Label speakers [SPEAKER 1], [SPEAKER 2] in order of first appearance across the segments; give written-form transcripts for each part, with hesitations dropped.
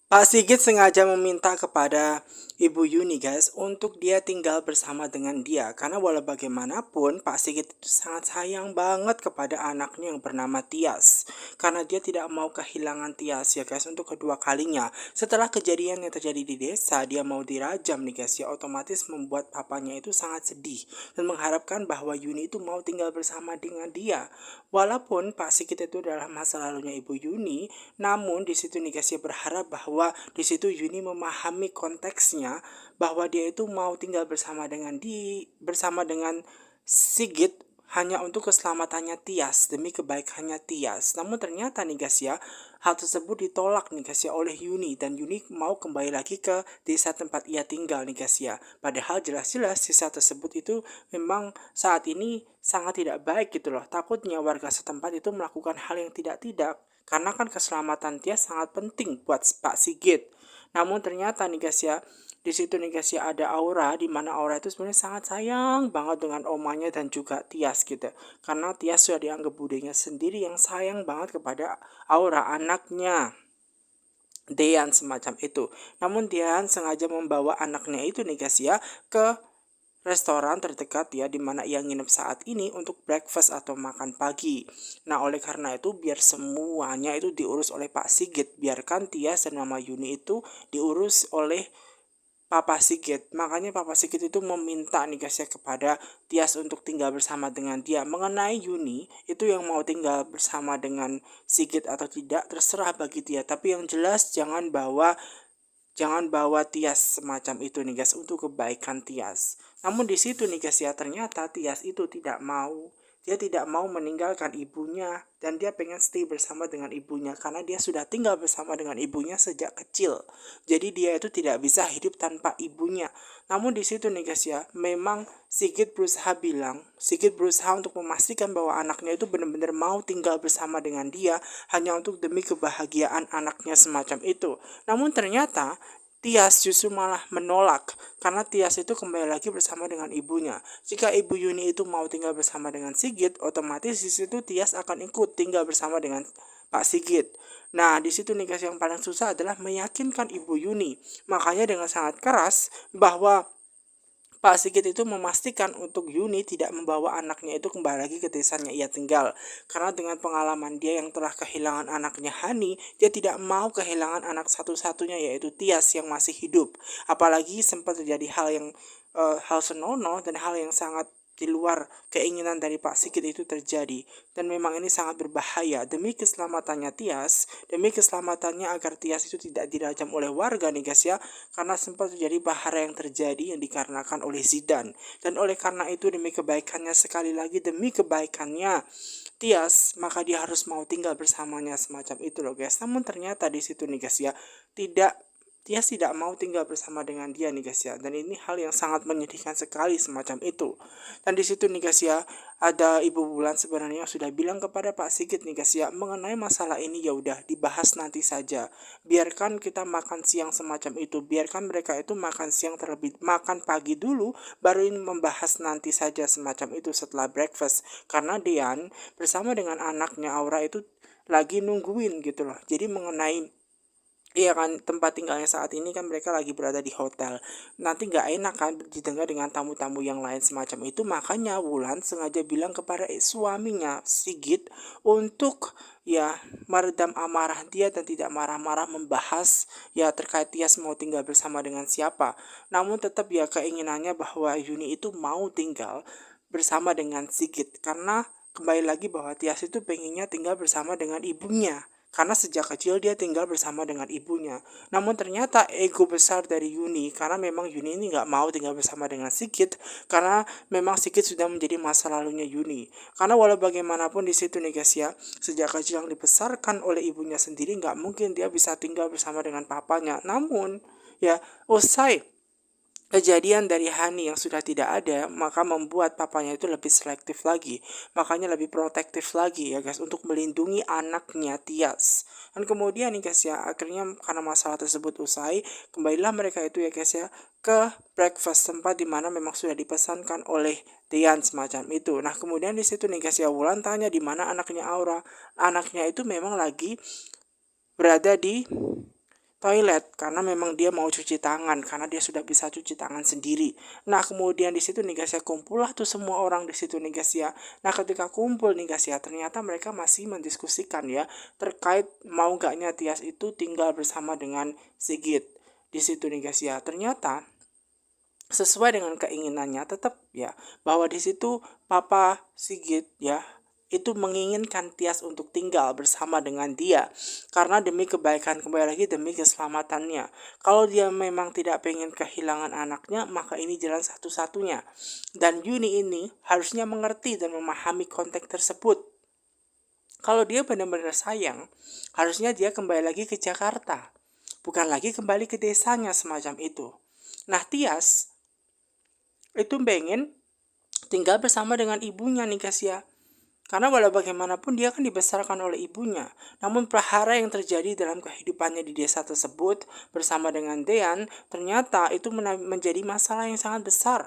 [SPEAKER 1] Pak Sigit sengaja meminta kepada Ibu Yuni guys untuk dia tinggal bersama dengan dia karena walau bagaimanapun Pak Sigit itu sangat sayang banget kepada anaknya yang bernama Tias karena dia tidak mau kehilangan Tias ya guys untuk kedua kalinya. Setelah kejadian yang terjadi di desa, dia mau dirajam nih guys ya, otomatis membuat papanya itu sangat sedih dan mengharapkan bahwa Yuni itu mau tinggal bersama dengan dia. Walaupun Pak Sigit itu adalah masa lalunya Ibu Yuni, namun di situ nih guys ya berharap bahwa di situ Yuni memahami konteksnya bahwa dia itu mau tinggal bersama dengan Sigit hanya untuk keselamatannya Tias demi kebaikannya Tias. Namun ternyata nih guys ya, hal tersebut ditolak nih guys ya oleh Yuni dan Yuni mau kembali lagi ke desa tempat ia tinggal nih guys ya. Padahal jelas-jelas desa tersebut itu memang saat ini sangat tidak baik gitu loh. Takutnya warga setempat itu melakukan hal yang tidak-tidak karena kan keselamatan Tias sangat penting buat Pak Sigit. Namun ternyata nih guys ya, di situ nih guys ya ada Aura, di mana Aura itu sebenarnya sangat sayang banget dengan omanya dan juga Tias gitu. Karena Tias sudah dianggap budenya sendiri yang sayang banget kepada Aura anaknya. Dean semacam itu. Namun Dean sengaja membawa anaknya itu nih guys ya ke restoran terdekat ya di mana ia nginep saat ini untuk breakfast atau makan pagi. Nah, oleh karena itu biar semuanya itu diurus oleh Pak Sigit, biarkan Tias dan Mama Yuni itu diurus oleh Papa Sigit. Makanya Papa Sigit itu meminta nih guys ya kepada Tias untuk tinggal bersama dengan dia. Mengenai Yuni, itu yang mau tinggal bersama dengan Sigit atau tidak terserah bagi dia. Tapi yang jelas jangan bawa Tias semacam itu nih guys untuk kebaikan Tias. Namun di situ nih guys ya ternyata Tias itu tidak mau. Dia tidak mau meninggalkan ibunya dan dia pengen stay bersama dengan ibunya karena dia sudah tinggal bersama dengan ibunya sejak kecil. Jadi dia itu tidak bisa hidup tanpa ibunya. Namun di situ nih guys ya, memang Sigit berusaha untuk memastikan bahwa anaknya itu benar-benar mau tinggal bersama dengan dia hanya untuk demi kebahagiaan anaknya semacam itu. Namun ternyata Tias justru malah menolak karena Tias itu kembali lagi bersama dengan ibunya. Jika Ibu Yuni itu mau tinggal bersama dengan Sigit, otomatis di situ Tias akan ikut tinggal bersama dengan Pak Sigit. Nah, di situ nih guys yang paling susah adalah meyakinkan Ibu Yuni. Makanya dengan sangat keras bahwa Pak Sigit itu memastikan untuk Yuni tidak membawa anaknya itu kembali lagi ke desanya ia tinggal. Karena dengan pengalaman dia yang telah kehilangan anaknya Hani, dia tidak mau kehilangan anak satu-satunya yaitu Tias yang masih hidup. Apalagi sempat terjadi hal senonoh dan hal yang sangat di luar keinginan dari Pak Sigit itu terjadi. Dan memang ini sangat berbahaya demi keselamatannya Tias, demi keselamatannya agar Tias itu tidak dirajam oleh warga nih guys ya, karena sempat terjadi bahara yang terjadi yang dikarenakan oleh Zidan. Dan oleh karena itu demi kebaikannya, sekali lagi demi kebaikannya Tias, maka dia harus mau tinggal bersamanya semacam itu loh guys. Namun ternyata di situ nih guys ya, Tias tidak mau tinggal bersama dengan dia nih guys ya. Dan ini hal yang sangat menyedihkan sekali semacam itu. Dan di situ nih guys ya, ada Ibu Bulan sebenarnya sudah bilang kepada Pak Sigit nih guys ya, mengenai masalah ini ya udah dibahas nanti saja. Biarkan kita makan siang semacam itu, biarkan mereka itu makan siang terlebih makan pagi dulu, baru ini membahas nanti saja semacam itu setelah breakfast. Karena Dean bersama dengan anaknya Aura itu lagi nungguin gitu loh. Jadi mengenai iya kan tempat tinggalnya saat ini kan mereka lagi berada di hotel. Nanti nggak enak kan didengar dengan tamu-tamu yang lain semacam itu. Makanya Wulan sengaja bilang kepada suaminya Sigit untuk ya meredam amarah dia dan tidak marah-marah membahas ya terkait Tias mau tinggal bersama dengan siapa. Namun tetap ya keinginannya bahwa Yuni itu mau tinggal bersama dengan Sigit karena kembali lagi bahwa Tias itu pengennya tinggal bersama dengan ibunya karena sejak kecil dia tinggal bersama dengan ibunya. Namun ternyata ego besar dari Yuni karena memang Yuni ini nggak mau tinggal bersama dengan Sigit karena memang Sigit sudah menjadi masa lalunya Yuni. Karena walau bagaimanapun di situ nih guys ya, sejak kecil yang dibesarkan oleh ibunya sendiri nggak mungkin dia bisa tinggal bersama dengan papanya. Namun ya usai kejadian dari Hani yang sudah tidak ada, maka membuat papanya itu lebih selektif lagi, makanya lebih protektif lagi ya guys untuk melindungi anaknya Tias. Dan kemudian nih guys ya, akhirnya karena masalah tersebut usai, kembalilah mereka itu ya guys ya ke breakfast tempat dimana memang sudah dipesankan oleh Tian semacam itu. Nah kemudian di situ nih guys ya Wulan tanya di mana anaknya Aura. Anaknya itu memang lagi berada di toilet karena memang dia mau cuci tangan karena dia sudah bisa cuci tangan sendiri. Nah, kemudian di situ nih guys ya, kumpul lah tuh semua orang di situ nih guys ya. Nah, ketika kumpul nih guys ya, ternyata mereka masih mendiskusikan ya terkait mau gaknya Tias itu tinggal bersama dengan Sigit. Di situ nih guys ya, ternyata sesuai dengan keinginannya tetap ya, bahwa di situ Papa Sigit ya itu menginginkan Tias untuk tinggal bersama dengan dia karena demi kebaikan, kembali lagi demi keselamatannya. Kalau dia memang tidak pengen kehilangan anaknya, maka ini jalan satu-satunya. Dan Yuni ini harusnya mengerti dan memahami konteks tersebut. Kalau dia benar-benar sayang, harusnya dia kembali lagi ke Jakarta, bukan lagi kembali ke desanya semacam itu. Nah, Tias itu pengen tinggal bersama dengan ibunya nih guys ya. Karena walau bagaimanapun dia kan dibesarkan oleh ibunya. Namun prahara yang terjadi dalam kehidupannya di desa tersebut bersama dengan Dean ternyata itu menjadi masalah yang sangat besar.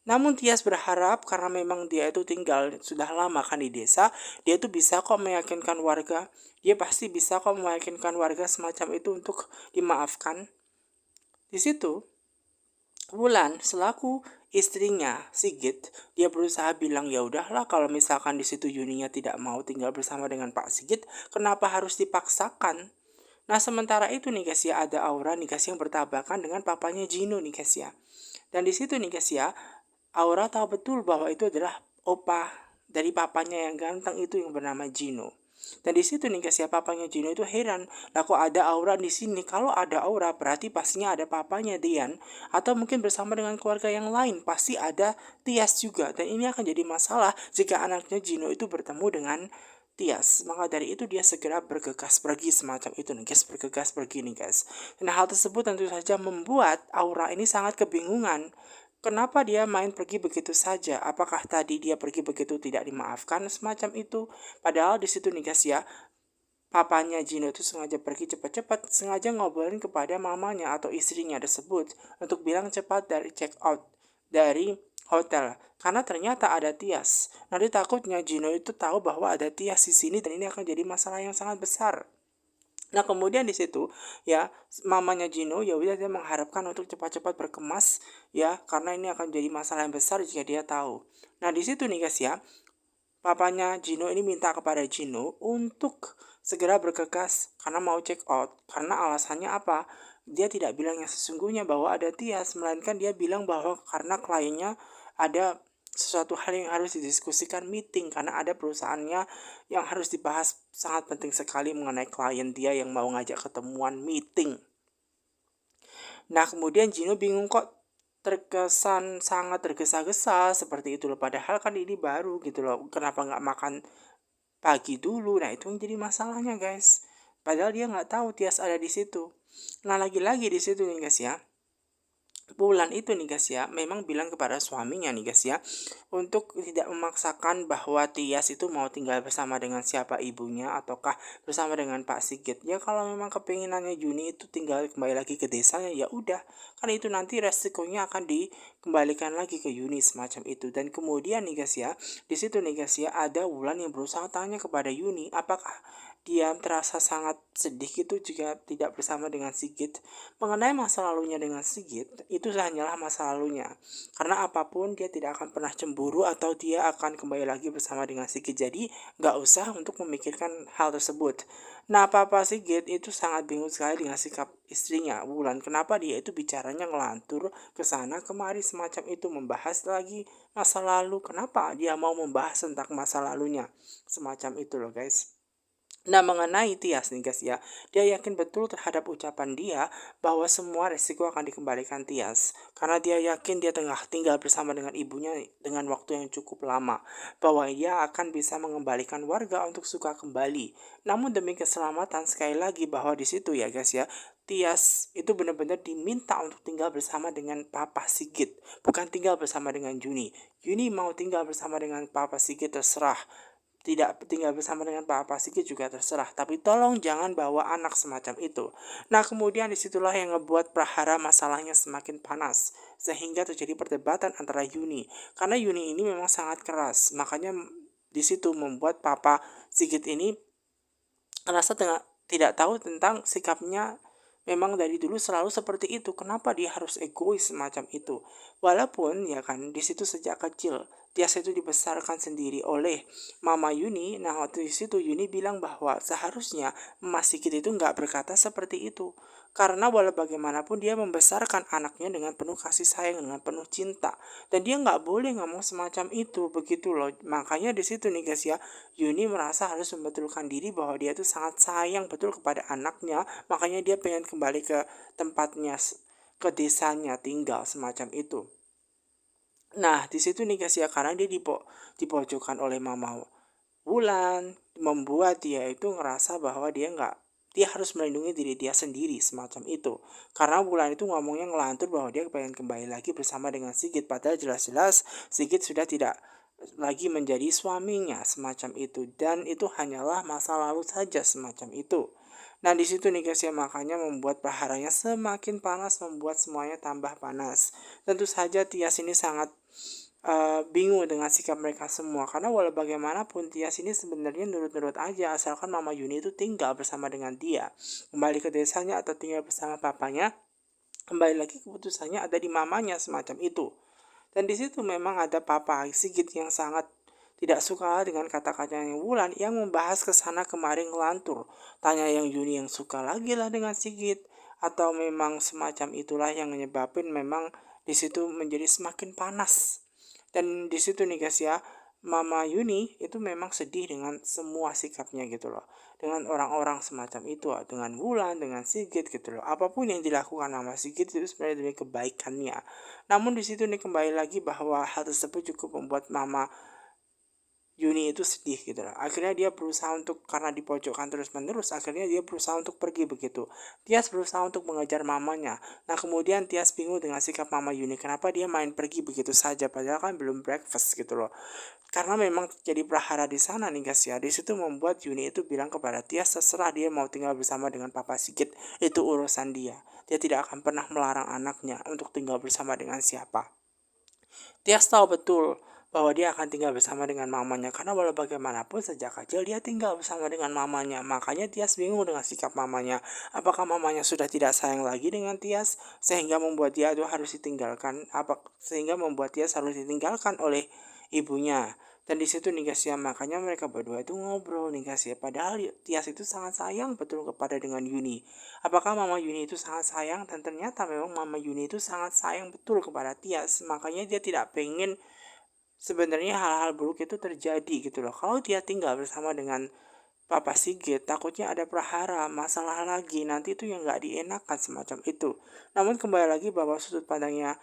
[SPEAKER 1] Namun Tias berharap karena memang dia itu tinggal sudah lama kan di desa, dia itu bisa kok meyakinkan warga. Dia pasti bisa kok meyakinkan warga semacam itu untuk dimaafkan. Di situ Wulan selaku istrinya Sigit, dia berusaha bilang ya udahlah kalau misalkan di situ Yuninya tidak mau tinggal bersama dengan Pak Sigit, kenapa harus dipaksakan? Nah, sementara itu nih guys ya, ada Aura nih guys yang bertabrakan dengan papanya Gino nih guys ya. Dan di situ nih guys ya, Aura tahu betul bahwa itu adalah opa dari papanya yang ganteng itu yang bernama Gino. Dan di situ nih guys ya, papanya Gino itu heran, lah kok ada Aura di sini? Kalau ada Aura berarti pastinya ada papanya Dian, atau mungkin bersama dengan keluarga yang lain, pasti ada Tias juga. Dan ini akan jadi masalah jika anaknya Gino itu bertemu dengan Tias. Maka dari itu dia segera bergegas pergi semacam itu nih guys, bergegas pergi nih guys. Dan hal tersebut tentu saja membuat Aura ini sangat kebingungan. Kenapa dia main pergi begitu saja? Apakah tadi dia pergi begitu tidak dimaafkan semacam itu? Padahal di situ nih guys ya, papanya Gino itu sengaja pergi cepat-cepat, sengaja ngobrolin kepada mamanya atau istrinya tersebut untuk bilang cepat dari check out dari hotel karena ternyata ada Tias. Nanti takutnya Gino itu tahu bahwa ada Tias di sini dan ini akan jadi masalah yang sangat besar. Nah, kemudian di situ ya mamanya Gino ya udah dia mengharapkan untuk cepat-cepat berkemas ya karena ini akan jadi masalah yang besar jika dia tahu. Nah, di situ nih guys ya, papanya Gino ini minta kepada Gino untuk segera bergegas karena mau check out. Karena alasannya apa? Dia tidak bilang yang sesungguhnya bahwa ada Tias, melainkan dia bilang bahwa karena kliennya ada sesuatu hal yang harus didiskusikan meeting karena ada perusahaannya yang harus dibahas sangat penting sekali mengenai klien dia yang mau ngajak ketemuan meeting. Nah, kemudian Gino bingung kok terkesan sangat tergesa-gesa seperti itu loh. Padahal kan ini baru gitu loh. Kenapa nggak makan pagi dulu? Nah, itu yang jadi masalahnya guys. Padahal dia nggak tahu Tias ada di situ. Nah, lagi-lagi di situ nih guys ya. Wulan itu nih guys ya, memang bilang kepada suaminya nih guys ya, untuk tidak memaksakan bahwa Tias itu mau tinggal bersama dengan siapa ibunya ataukah bersama dengan Pak Sigit. Ya kalau memang kepinginannya Yuni itu tinggal kembali lagi ke desanya ya udah, kan itu nanti resikonya akan dikembalikan lagi ke Yuni semacam itu. Dan kemudian nih guys ya, di situ nih guys ya ada Wulan yang berusaha tanya kepada Yuni, apakah dia terasa sangat sedih gitu jika tidak bersama dengan Sigit. Mengenai masa lalunya dengan Sigit, itu hanyalah masa lalunya. Karena apapun dia tidak akan pernah cemburu atau dia akan kembali lagi bersama dengan Sigit. Jadi nggak usah untuk memikirkan hal tersebut. Nah, Papa Sigit itu sangat bingung sekali dengan sikap istrinya, Wulan. Kenapa dia itu bicaranya ngelantur ke sana kemari semacam itu, membahas lagi masa lalu. Kenapa dia mau membahas tentang masa lalunya? Semacam itu loh guys. Nah, mengenai Tias nih guys ya, dia yakin betul terhadap ucapan dia bahwa semua resiko akan dikembalikan Tias. Karena dia yakin dia tengah tinggal bersama dengan ibunya dengan waktu yang cukup lama. Bahwa dia akan bisa mengembalikan warga untuk suka kembali. Namun demi keselamatan sekali lagi bahwa di situ ya guys ya, Tias itu benar-benar diminta untuk tinggal bersama dengan Papa Sigit. Bukan tinggal bersama dengan Juni. Juni mau tinggal bersama dengan Papa Sigit terserah, tidak tinggal bersama dengan Pak Sigit juga terserah, tapi tolong jangan bawa anak semacam itu. Nah, kemudian disitulah yang ngebuat prahara masalahnya semakin panas, sehingga terjadi perdebatan antara Yuni. Karena Yuni ini memang sangat keras, makanya di situ membuat Papa Sigit ini merasa tidak tahu tentang sikapnya memang dari dulu selalu seperti itu. Kenapa dia harus egois semacam itu? Walaupun ya kan di situ sejak kecil Tias itu dibesarkan sendiri oleh Mama Yuni. Nah waktu di situ Yuni bilang bahwa seharusnya Mas Sigit itu nggak berkata seperti itu. Karena walau bagaimanapun dia membesarkan anaknya dengan penuh kasih sayang, dengan penuh cinta. Dan dia nggak boleh ngomong semacam itu, begitu loh. Makanya di situ nih guys ya, Yuni merasa harus membetulkan diri bahwa dia tuh sangat sayang betul kepada anaknya. Makanya dia pengen kembali ke tempatnya, ke desanya tinggal semacam itu. Nah di situ nih guys ya, karena dia dipojokkan oleh Mama Wulan, membuat dia itu ngerasa bahwa dia harus melindungi diri dia sendiri semacam itu. Karena Wulan itu ngomongnya ngelantur bahwa dia pengen kembali lagi bersama dengan Sigit, padahal jelas-jelas Sigit sudah tidak lagi menjadi suaminya semacam itu, dan itu hanyalah masa lalu saja semacam itu. Nah di situ nih guys ya, makanya membuat praharanya semakin panas, membuat semuanya tambah panas. Tentu saja Tias ini sangat bingung dengan sikap mereka semua, karena walau bagaimanapun Tias ini sebenarnya nurut-nurut aja asalkan Mama Yuni itu tinggal bersama dengan dia, kembali ke desanya atau tinggal bersama papanya. Kembali lagi keputusannya ada di mamanya semacam itu. Dan di situ memang ada Papa Sigit yang sangat tidak suka dengan kata-kata yang Wulan yang membahas kesana kemari ngelantur. Tanya yang Yuni yang suka lagi lah dengan Sigit, atau memang semacam itulah yang menyebabkan memang di situ menjadi semakin panas. Dan di situ nih guys ya, Mama Yuni itu memang sedih dengan semua sikapnya gitu loh. Dengan orang-orang semacam itu, dengan Wulan, dengan Sigit gitu loh. Apapun yang dilakukan Mama Sigit itu sebenarnya demi kebaikannya. Namun di situ nih kembali lagi bahwa hal tersebut cukup membuat Mama Yuni itu sedih gitu loh. Akhirnya dia berusaha untuk, karena dipojokkan terus menerus, akhirnya dia berusaha untuk pergi begitu. Tias berusaha untuk mengejar mamanya. Nah kemudian Tias bingung dengan sikap Mama Yuni. Kenapa dia main pergi begitu saja, padahal kan belum breakfast gitu loh. Karena memang jadi prahara di sana nih guys ya. Di situ membuat Yuni itu bilang kepada Tias, terserah dia mau tinggal bersama dengan Papa Sigit, itu urusan dia. Dia tidak akan pernah melarang anaknya untuk tinggal bersama dengan siapa. Tias tahu betul bahwa dia akan tinggal bersama dengan mamanya, karena walau bagaimanapun sejak kecil dia tinggal bersama dengan mamanya. Makanya Tias bingung dengan sikap mamanya. Apakah mamanya sudah tidak sayang lagi dengan Tias sehingga membuat dia itu harus ditinggalkan, sehingga membuat Tias harus ditinggalkan oleh ibunya. Dan di situ nih guys ya, makanya mereka berdua itu ngobrol nih guys ya. Padahal Tias itu sangat sayang betul kepada dengan Yuni. Apakah Mama Yuni itu sangat sayang? Dan ternyata memang Mama Yuni itu sangat sayang betul kepada Tias. Makanya dia tidak pengen sebenarnya hal-hal buruk itu terjadi gitu loh. Kalau dia tinggal bersama dengan Papa Sigit, takutnya ada prahara, masalah lagi, nanti itu yang gak dienakan semacam itu. Namun kembali lagi bahwa sudut pandangnya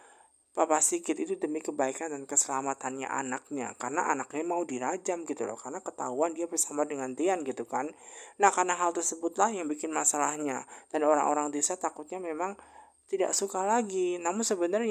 [SPEAKER 1] Papa Sigit itu demi kebaikan dan keselamatannya anaknya, karena anaknya mau dirajam gitu loh, karena ketahuan dia bersama dengan Dian gitu kan. Nah karena hal tersebutlah yang bikin masalahnya, dan orang-orang desa takutnya memang tidak suka lagi. Namun sebenarnya